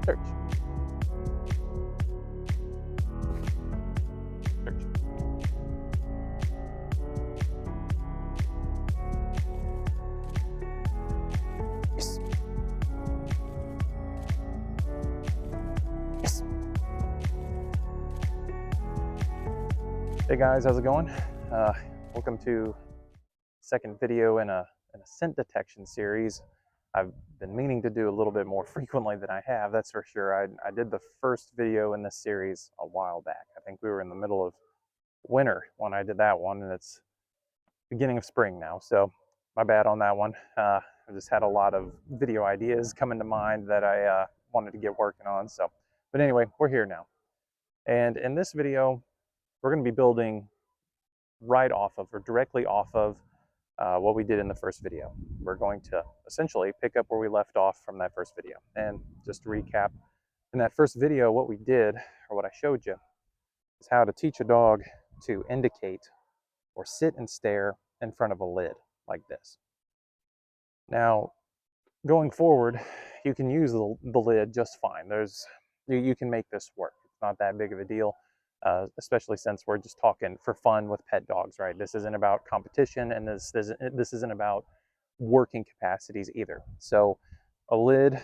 Search. Search. Yes. Yes. Hey guys, how's it going? Welcome to second video in a scent detection series. I've been meaning to do a little bit more frequently than I have, that's for sure. I did the first video in this series a while back. I think we were in the middle of winter when I did that one, and it's beginning of spring now, so my bad on that one. I just had a lot of video ideas coming to mind that I wanted to get working on. But anyway, we're here now. And in this video, we're going to be building right off of, or directly off of, what we did in the first video. We're going to essentially pick up where we left off from that first video. And just to recap, in that first video, what we did, or what I showed you, is how to teach a dog to indicate or sit and stare in front of a lid like this. Now, going forward, you can use the lid just fine. You can make this work. It's not that big of a deal. Especially since we're just talking for fun with pet dogs, right? This isn't about competition, and this isn't about working capacities either. So a lid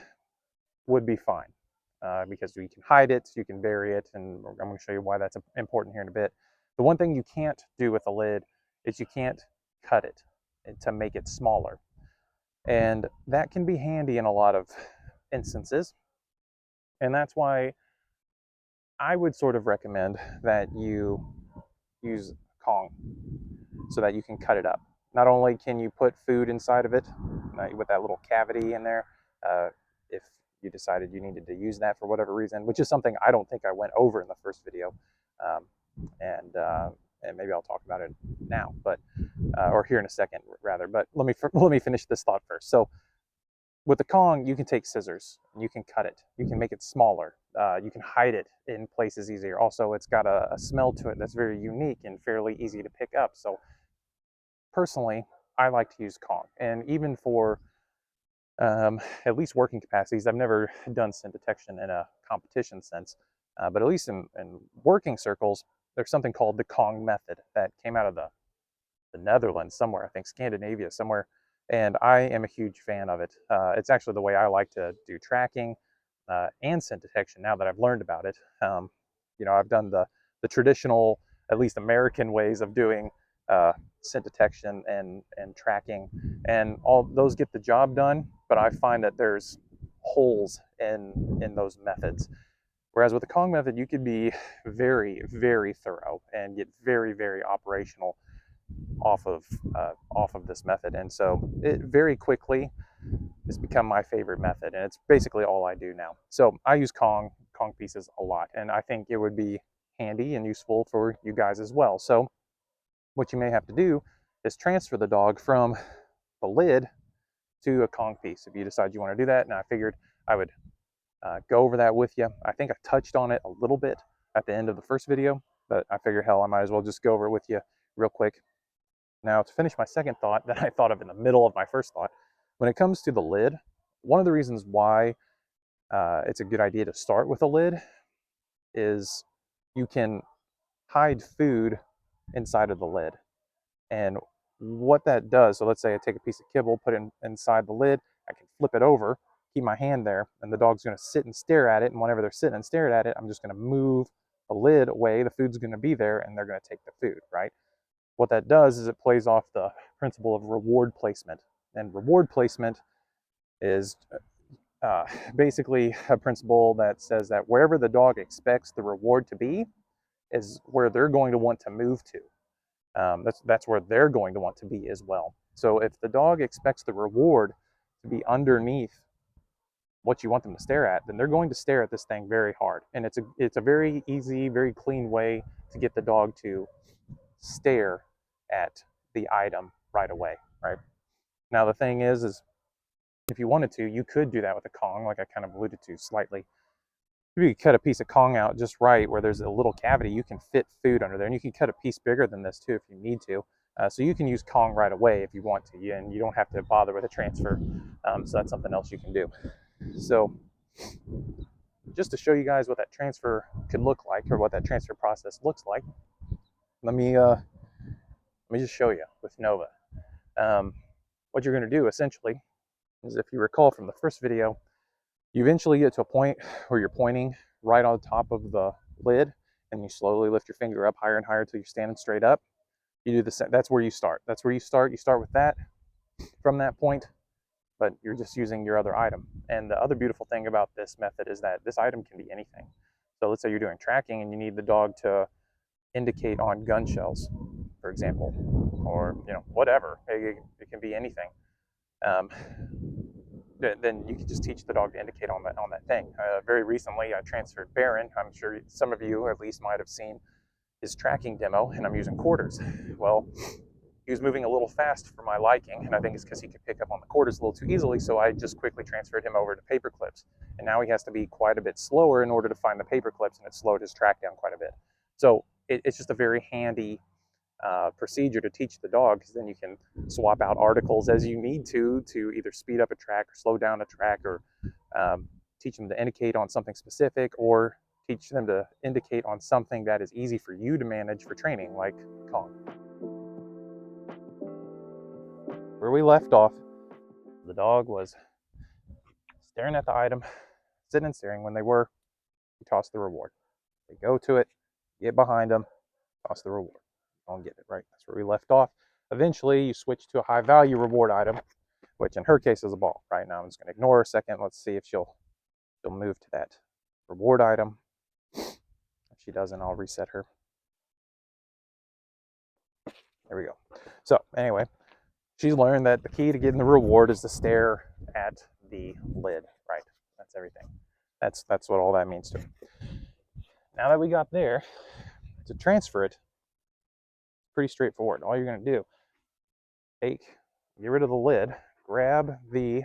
would be fine because you can hide it, you can bury it, and I'm going to show you why that's important here in a bit. The one thing you can't do with a lid is you can't cut it to make it smaller. And that can be handy in a lot of instances. And that's why I would sort of recommend that you use Kong so that you can cut it up. Not only can you put food inside of it with that little cavity in there, if you decided you needed to use that for whatever reason, which is something I don't think I went over in the first video, and maybe I'll talk about it now, but or here in a second rather. But let me finish this thought first. So with the Kong, you can take scissors and you can cut it. You can make it smaller. You can hide it in places easier. Also, it's got a smell to it that's very unique and fairly easy to pick up. So personally, I like to use Kong. And even for at least working capacities, I've never done scent detection in a competition sense, but at least in working circles, there's something called the Kong method that came out of the Netherlands somewhere, I think Scandinavia somewhere. And I am a huge fan of it. It's actually the way I like to do tracking and scent detection now that I've learned about it. I've done the traditional, at least American ways of doing scent detection and tracking, and all those get the job done, but I find that there's holes in those methods. Whereas with the Kong method, you could be very, very thorough and get very, very operational off of this method. And so it very quickly has become my favorite method, and it's basically all I do now. So I use Kong pieces a lot, and I think it would be handy and useful for you guys as well. So what you may have to do is transfer the dog from the lid to a Kong piece if you decide you want to do that. And I figured I would go over that with you. I think I touched on it a little bit at the end of the first video, but I figured, hell, I might as well just go over it with you real quick. Now, to finish my second thought that I thought of in the middle of my first thought, when it comes to the lid, one of the reasons why it's a good idea to start with a lid is you can hide food inside of the lid. And what that does, so let's say I take a piece of kibble, put it inside the lid, I can flip it over, keep my hand there, and the dog's going to sit and stare at it. And whenever they're sitting and staring at it, I'm just going to move the lid away. The food's going to be there, and they're going to take the food, right? What that does is it plays off the principle of reward placement. And reward placement is basically a principle that says that wherever the dog expects the reward to be is where they're going to want to move to. That's where they're going to want to be as well. So if the dog expects the reward to be underneath what you want them to stare at, then they're going to stare at this thing very hard. And it's a very easy, very clean way to get the dog to stare at the item right away, right? Now the thing is if you wanted to, you could do that with a Kong, like I kind of alluded to slightly. If you cut a piece of Kong out just right where there's a little cavity, you can fit food under there, and you can cut a piece bigger than this too if you need to. So you can use Kong right away if you want to, and you don't have to bother with a transfer. So that's something else you can do. So just to show you guys what that transfer could look like, or what that transfer process looks like, let me just show you with Nova. What you're going to do essentially is, if you recall from the first video, you eventually get to a point where you're pointing right on top of the lid, and you slowly lift your finger up higher and higher until you're standing straight up. You do the same. That's where you start. That's where you start. You start with that from that point, but you're just using your other item. And the other beautiful thing about this method is that this item can be anything. So let's say you're doing tracking and you need the dog to indicate on gun shells, for example, or whatever. It can be anything. Um, then you can just teach the dog to indicate on that thing. Very recently, I transferred Baron. I'm sure some of you at least might have seen his tracking demo, and I'm using quarters. Well, he was moving a little fast for my liking, and I think it's because he could pick up on the quarters a little too easily, so I just quickly transferred him over to paper clips. And now he has to be quite a bit slower in order to find the paper clips, and it slowed his track down quite a bit. So it's just a very handy procedure to teach the dog, because then you can swap out articles as you need to either speed up a track or slow down a track, or teach them to indicate on something specific, or teach them to indicate on something that is easy for you to manage for training, like Kong. Where we left off, the dog was staring at the item, sitting and staring. When they were, you toss the reward. They go to it, get behind them, toss the reward. Don't get it, right? That's where we left off. Eventually, you switch to a high value reward item, which in her case is a ball. Right now, I'm just going to ignore her a second. Let's see if she'll move to that reward item. If she doesn't, I'll reset her. There we go. So anyway, she's learned that the key to getting the reward is to stare at the lid, right? That's everything. That's what all that means to her. Now that we got there, to transfer it, pretty straightforward. All you're going to do, get rid of the lid, grab the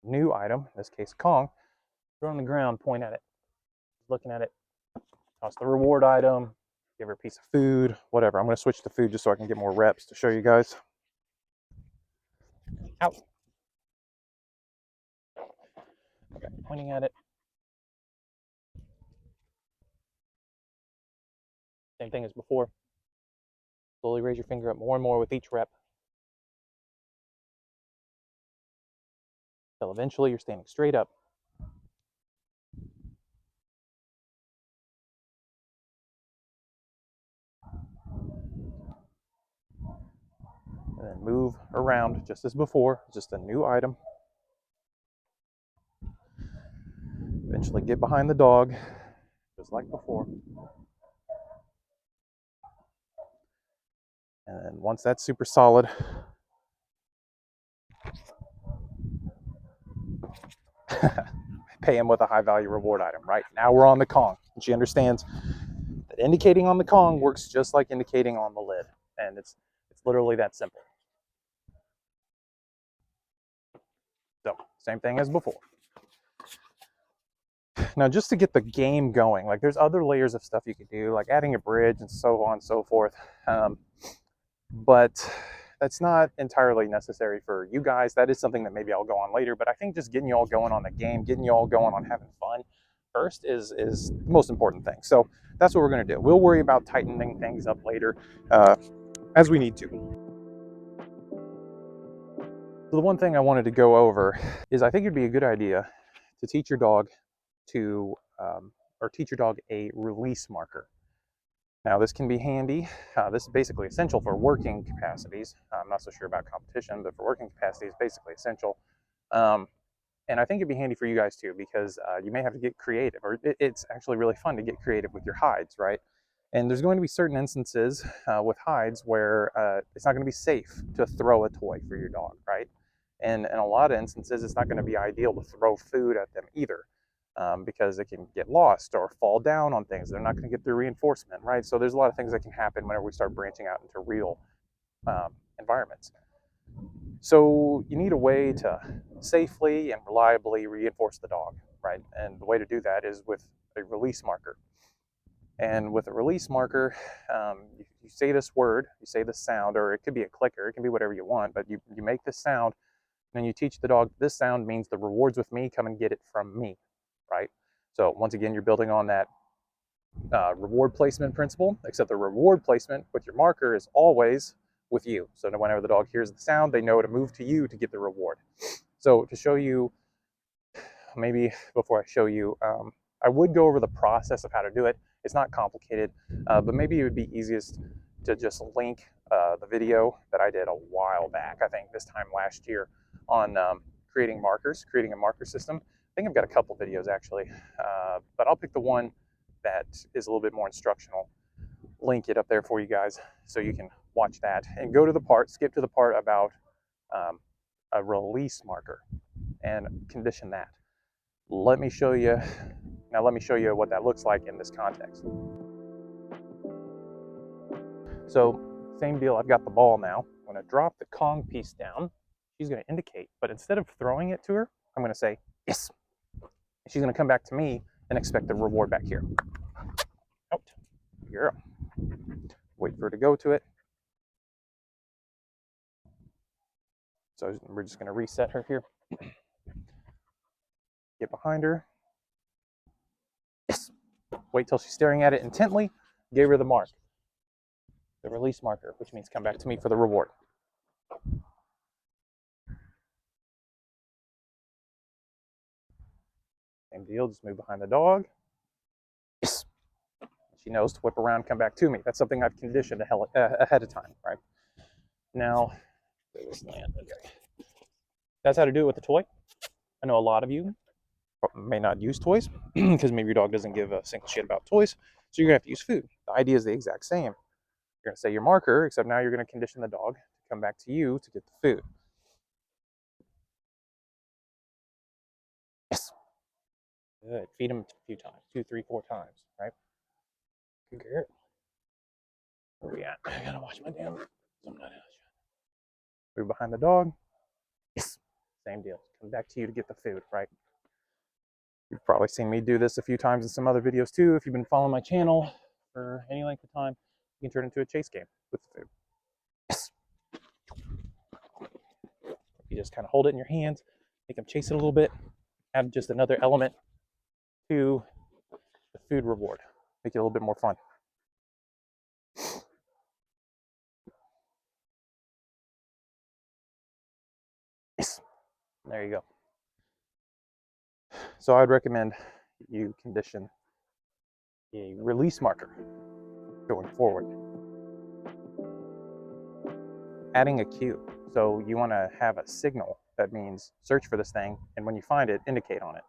new item, in this case Kong, throw it on the ground, point at it, looking at it, toss the reward item, give her a piece of food, whatever. I'm going to switch to food just so I can get more reps to show you guys. Out. Okay, pointing at it. Same thing as before. Slowly raise your finger up more and more with each rep, until eventually you're standing straight up. And then move around just as before, just a new item. Eventually get behind the dog, just like before. And then once that's super solid, pay him with a high value reward item. Right now we're on the Kong. And she understands that indicating on the Kong works just like indicating on the lid. And it's literally that simple. So same thing as before. Now, just to get the game going, like there's other layers of stuff you could do, like adding a bridge and so on and so forth. But that's not entirely necessary for you guys. That is something that maybe I'll go on later. But I think just getting you all going on the game, getting you all going on having fun first is the most important thing. So that's what we're going to do. We'll worry about tightening things up later as we need to. So the one thing I wanted to go over is I think it'd be a good idea to teach your dog teach your dog a release marker. Now this can be handy. This is basically essential for working capacities. I'm not so sure about competition, but for working capacity, it's basically essential. And I think it'd be handy for you guys too, because you may have to get creative, or it's actually really fun to get creative with your hides, right? And there's going to be certain instances with hides where it's not going to be safe to throw a toy for your dog, right? And in a lot of instances, it's not going to be ideal to throw food at them either. Because it can get lost or fall down on things. They're not going to get their reinforcement, right? So there's a lot of things that can happen whenever we start branching out into real environments. So you need a way to safely and reliably reinforce the dog, right? And the way to do that is with a release marker. And with a release marker, you say this word, you say this sound, or it could be a clicker, it can be whatever you want, but you make this sound, and then you teach the dog this sound means the reward's with me, come and get it from me. Right? So once again, you're building on that reward placement principle, except the reward placement with your marker is always with you. So whenever the dog hears the sound, they know to move to you to get the reward. So to show you, maybe before I show you, I would go over the process of how to do it. It's not complicated, but maybe it would be easiest to just link the video that I did a while back, I think this time last year, on creating markers, creating a marker system. I think I've got a couple videos actually, but I'll pick the one that is a little bit more instructional, link it up there for you guys so you can watch that and go to the part, skip to the part about a release marker and condition that. Let me show you what that looks like in this context. So same deal, I've got the ball now. I'm going to drop the Kong piece down. She's going to indicate, but instead of throwing it to her, I'm going to say yes. She's going to come back to me and expect the reward back here. Out. Girl. Wait for her to go to it. So we're just going to reset her here. Get behind her. Yes. Wait till she's staring at it intently. Gave her the mark, the release marker, which means come back to me for the reward. Same deal, just move behind the dog. Yes. She knows to whip around, come back to me. That's something I've conditioned ahead of time, right? Now, that's how to do it with the toy. I know a lot of you may not use toys because maybe your dog doesn't give a single shit about toys, so you're gonna have to use food. The idea is the exact same. You're gonna say your marker, except now you're gonna condition the dog to come back to you to get the food. Yes. Good. Feed him a few times, 2, 3, 4 times, right? Good girl. Where we at? I gotta watch my damn. Move behind the dog. Yes. Same deal. Come back to you to get the food, right? You've probably seen me do this a few times in some other videos too. If you've been following my channel for any length of time, you can turn it into a chase game with the food. Yes. You just kind of hold it in your hands, make them chase it a little bit, add just another element to the food reward, make it a little bit more fun. Yes. There you go. So I'd recommend you condition a release marker going forward. Adding a cue. So you want to have a signal that means search for this thing, and when you find it, indicate on it.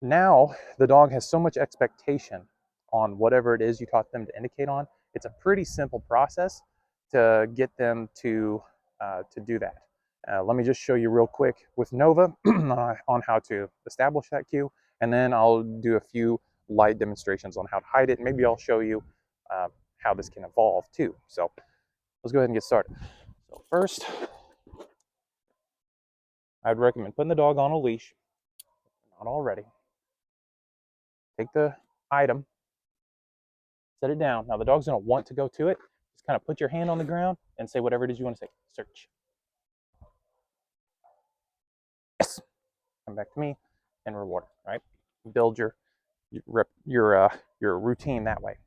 Now the dog has so much expectation on whatever it is you taught them to indicate on. It's a pretty simple process to get them to do that. Let me just show you real quick with Nova on how to establish that cue, and then I'll do a few light demonstrations on how to hide it. Maybe I'll show you how this can evolve too. So let's go ahead and get started. So first, I'd recommend putting the dog on a leash, not already. Take the item, set it down. Now the dog's gonna want to go to it. Just kind of put your hand on the ground and say whatever it is you want to say. Search. Yes. Come back to me and reward, right? Build your routine that way.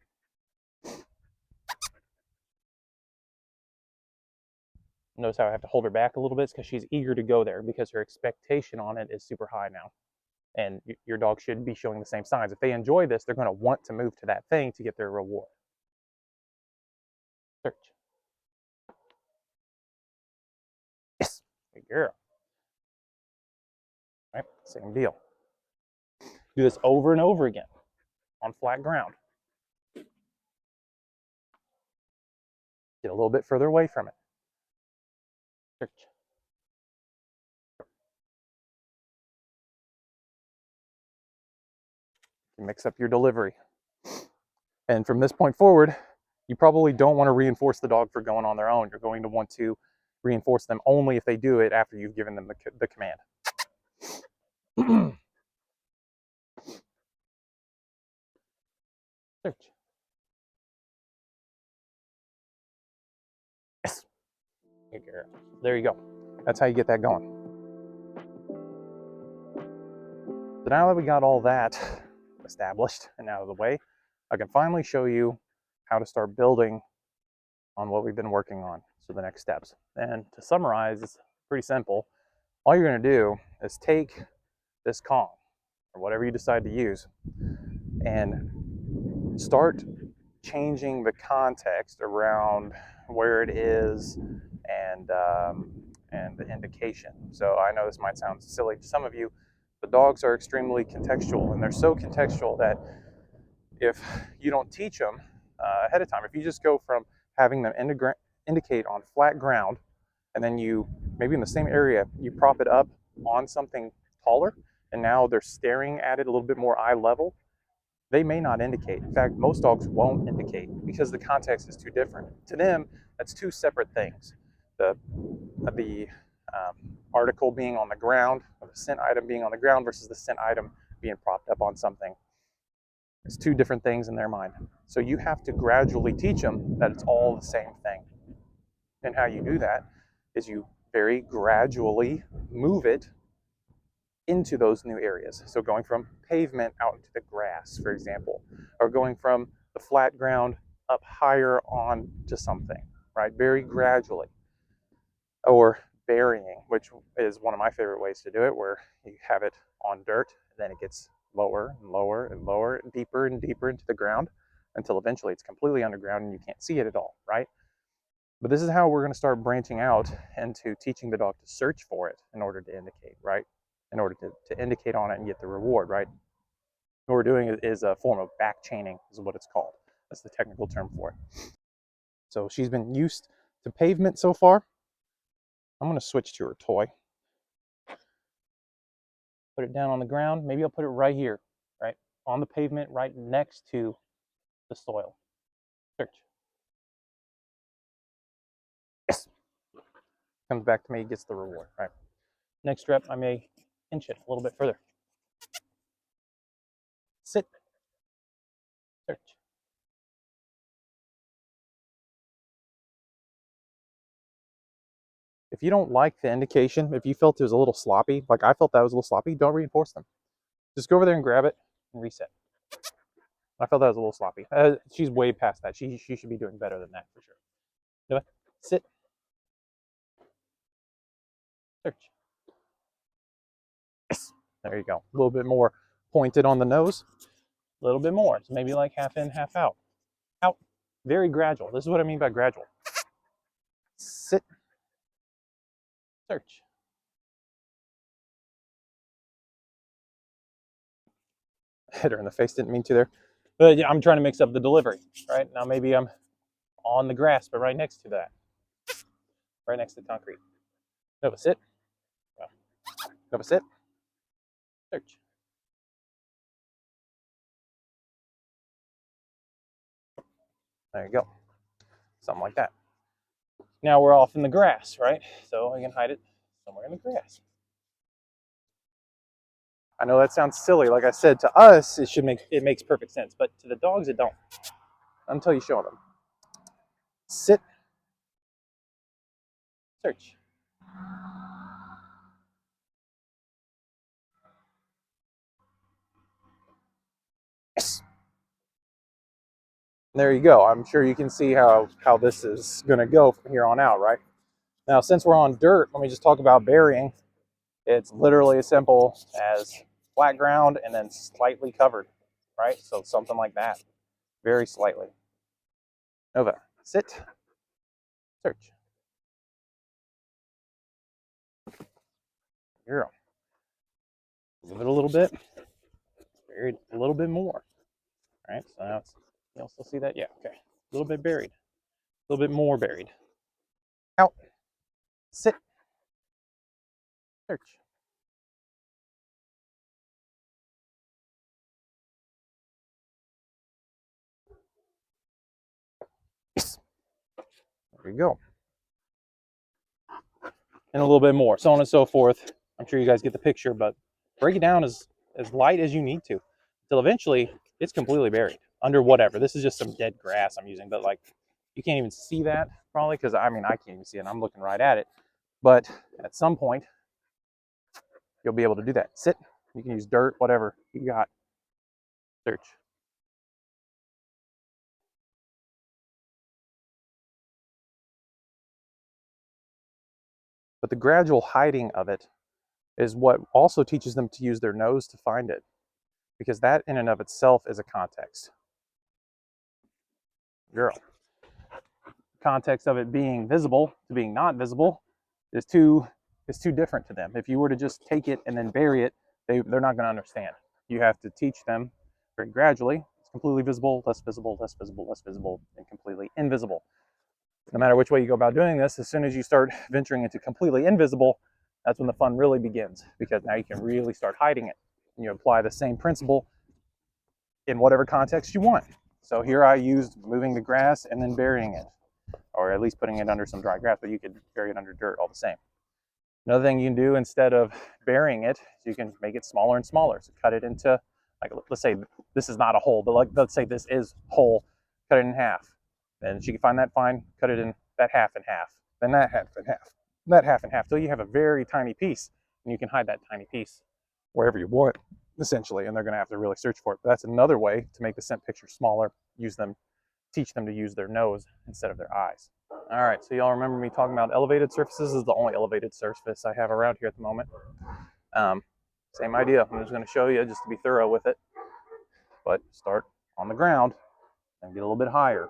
Notice how I have to hold her back a little bit. It's because she's eager to go there because her expectation on it is super high now. And your dog should be showing the same signs. If they enjoy this, they're going to want to move to that thing to get their reward. Search. Yes. Good girl. Right? Same deal. Do this over and over again on flat ground. Get a little bit further away from it. Search. You mix up your delivery. And from this point forward, you probably don't want to reinforce the dog for going on their own. You're going to want to reinforce them only if they do it after you've given them the command. Search. Yes. There you go. That's how you get that going. So now that we got all that established and out of the way, I can finally show you how to start building on what we've been working on. So the next steps. And to summarize, it's pretty simple. All you're going to do is take this Kong, or whatever you decide to use, and start changing the context around where it is and the indication. So I know this might sound silly to some of you, but dogs are extremely contextual, and they're so contextual that if you don't teach them ahead of time, if you just go from having them indicate on flat ground, and then you, maybe in the same area, you prop it up on something taller, and now they're staring at it a little bit more eye level, they may not indicate. In fact, most dogs won't indicate because the context is too different. To them, that's two separate things. The article being on the ground, or the scent item being on the ground versus the scent item being propped up on something. It's two different things in their mind. So you have to gradually teach them that it's all the same thing. And how you do that is you very gradually move it into those new areas. So going from pavement out into the grass, for example, or going from the flat ground up higher on to something, right? Very gradually. Or burying, which is one of my favorite ways to do it, where you have it on dirt, and then it gets lower and lower and lower, deeper and deeper into the ground, until eventually it's completely underground and you can't see it at all, right? But this is how we're going to start branching out into teaching the dog to search for it in order to indicate, right? In order to indicate on it and get the reward, right? What we're doing is a form of back chaining, is what it's called. That's the technical term for it. So she's been used to pavement so far. I'm going to switch to her toy. Put it down on the ground. Maybe I'll put it right here, right? On the pavement, right next to the soil. Search. Yes. Comes back to me, gets the reward, right? Next rep, I may inch it a little bit further. Sit. Search. If you don't like the indication, if you felt it was a little sloppy, like I felt that was a little sloppy, don't reinforce them. Just go over there and grab it and reset. I felt that was a little sloppy. She's way past that. She should be doing better than that for sure. No, sit. Search. Yes. There you go. A little bit more pointed on the nose. A little bit more. So maybe like half in, half out. Out. Very gradual. This is what I mean by gradual. Sit. Search. Hit her in the face. Didn't mean to there. But yeah, I'm trying to mix up the delivery. Right now, maybe I'm on the grass, but right next to that. Right next to the concrete. Nova, sit. Nova, sit. Search. There you go. Something like that. Now we're off in the grass, right? So I can hide it somewhere in the grass. I know that sounds silly. Like I said, to us, it makes perfect sense, but to the dogs, it don't. Until you show them. Sit. Search. Yes. There you go. I'm sure you can see how this is going to go from here on out, right? Now, since we're on dirt, let me just talk about burying. It's literally as simple as flat ground and then slightly covered, right? So something like that, very slightly. Nova, sit, search. Zero. Move it a little bit, buried a little bit more. All right, so now you also see that? Yeah, okay. A little bit buried, a little bit more buried. Out, sit, search. Yes. There you go. And a little bit more, so on and so forth. I'm sure you guys get the picture, but break it down as light as you need to until eventually it's completely buried under whatever. This is just some dead grass I'm using, but like you can't even see that probably because I can't even see it. I'm looking right at it. But at some point, you'll be able to do that. Sit, You can use dirt, whatever you got. Search. But the gradual hiding of it is what also teaches them to use their nose to find it, because that in and of itself is a context. Girl. Context of it being visible to being not visible is too different to them. If you were to just take it and then bury it, they're not going to understand. You have to teach them very gradually. It's completely visible, less visible, less visible, less visible, and completely invisible. No matter which way you go about doing this, as soon as you start venturing into completely invisible, that's when the fun really begins, because now you can really start hiding it. And you apply the same principle in whatever context you want. So here I used moving the grass and then burying it, or at least putting it under some dry grass, but you could bury it under dirt all the same. Another thing you can do instead of burying it, you can make it smaller and smaller. So cut it into, like, let's say this is not a hole, but like, let's say this is whole, cut it in half. Then she can find that fine, cut it in that half in half, then that half in half, that half in half, till you have a very tiny piece, and you can hide that tiny piece wherever you want, essentially, and they're gonna have to really search for it. But that's another way to make the scent picture smaller, teach them to use their nose instead of their eyes. All right, so y'all remember me talking about elevated surfaces? This is the only elevated surface I have around here at the moment. Same idea. I'm just going to show you just to be thorough with it. But start on the ground and get a little bit higher,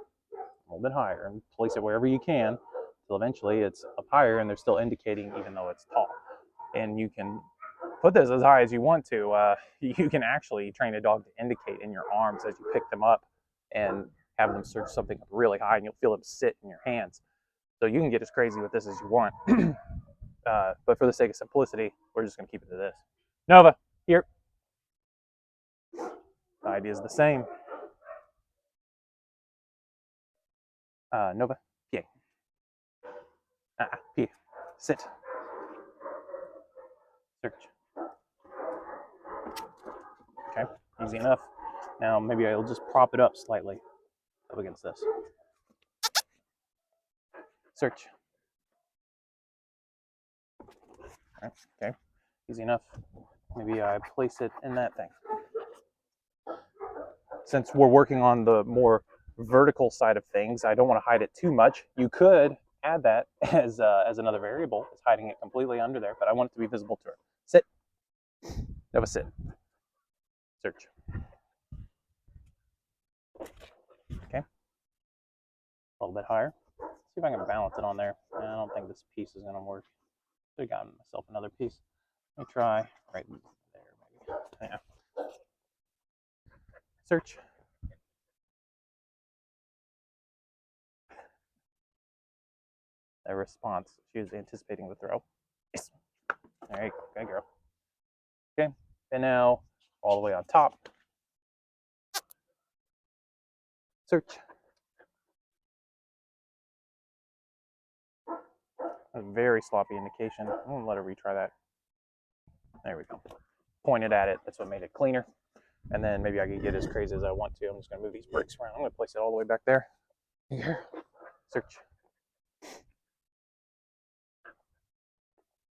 and place it wherever you can until eventually it's up higher and they're still indicating even though it's tall. And you can put this as high as you want to. You can actually train a dog to indicate in your arms as you pick them up and have them search something really high, and you'll feel them sit in your hands. So you can get as crazy with this as you want. But for the sake of simplicity, we're just going to keep it to this. Nova, here. The idea is the same. Nova, pie. Pie. Sit. Search. Okay, easy enough. Now maybe I'll just prop it up slightly up against this. Search. Right, okay, easy enough. Maybe I place it in that thing. Since we're working on the more vertical side of things, I don't want to hide it too much. You could add that as another variable, as hiding it completely under there, but I want it to be visible to her. Sit. Nova, sit. Search. Okay. A little bit higher. See if I can balance it on there. I don't think this piece is going to work. I could have gotten myself another piece. Let me try right there, maybe. Yeah. Search. A response. She was anticipating the throw. Yes. There you go. Good girl. Okay. And now all the way on top. Search. A very sloppy indication. I'm going to let her retry that. There we go. Pointed at it. That's what made it cleaner. And then maybe I can get as crazy as I want to. I'm just going to move these bricks around. I'm going to place it all the way back there. Here. Search.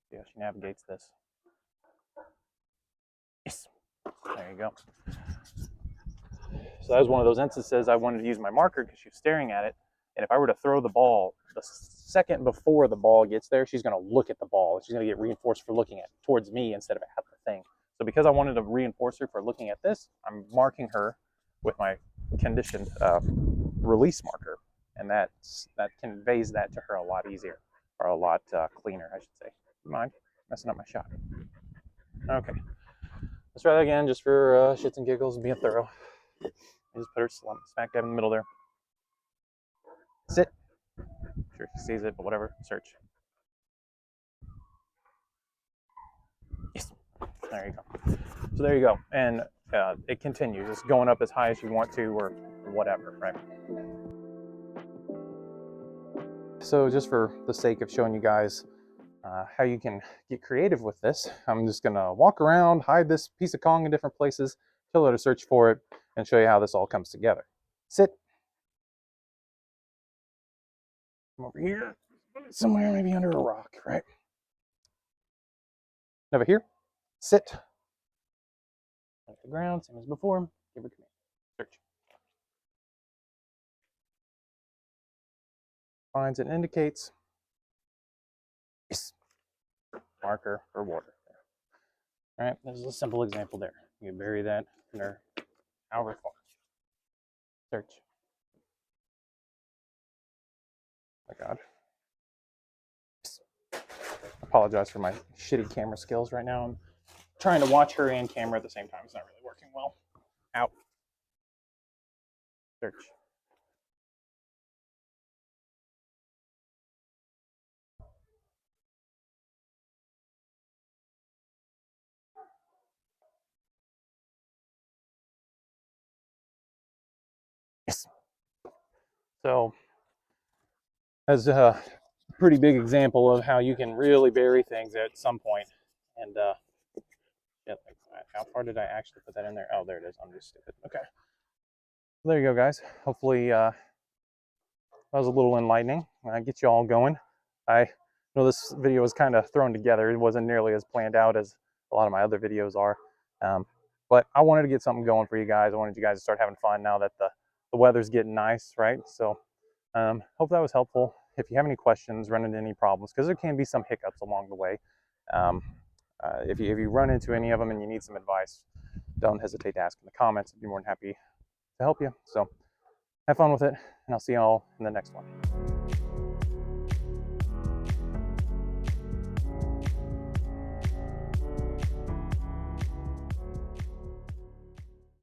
See how she navigates this. Yes. There you go. So that was one of those instances I wanted to use my marker because she was staring at it. And if I were to throw the ball, the second before the ball gets there, she's going to look at the ball. She's going to get reinforced for looking at towards me instead of at the thing. So because I wanted to reinforce her for looking at this, I'm marking her with my conditioned release marker. And that conveys that to her a lot easier, or a lot cleaner, I should say. Mind messing up my shot. Okay. Let's try that again just for shits and giggles and being thorough. I just put her smack dab in the middle there. Sit. I'm sure she sees it, but whatever. Search. Yes. There you go. So there you go. And it continues. It's going up as high as you want to, or whatever, right? So just for the sake of showing you guys how you can get creative with this, I'm just going to walk around, hide this piece of Kong in different places, tell her to search for it, and show you how this all comes together. Sit. Come over here, somewhere maybe under a rock, right? Over here. Sit. the ground, same as before. Give her command. Search. Finds and indicates. Yes. Marker for water. All right, there's a simple example there. You can bury that in her however far. Search. Oh my God. Apologize for my shitty camera skills right now. I'm trying to watch her and camera at the same time. It's not really working well. Out. Search. Yes. So, as a pretty big example of how you can really bury things at some point. And yeah, how far did I actually put that in there? Oh, there it is. I'm just stupid. Okay. There you go, guys. Hopefully that was a little enlightening. Get you all going. I know this video was kind of thrown together. It wasn't nearly as planned out as a lot of my other videos are. But I wanted to get something going for you guys. I wanted you guys to start having fun now that the weather's getting nice, right? So hope that was helpful. If you have any questions, run into any problems, because there can be some hiccups along the way. If you run into any of them and you need some advice, don't hesitate to ask in the comments. I'd be more than happy to help you. So have fun with it, and I'll see you all in the next one.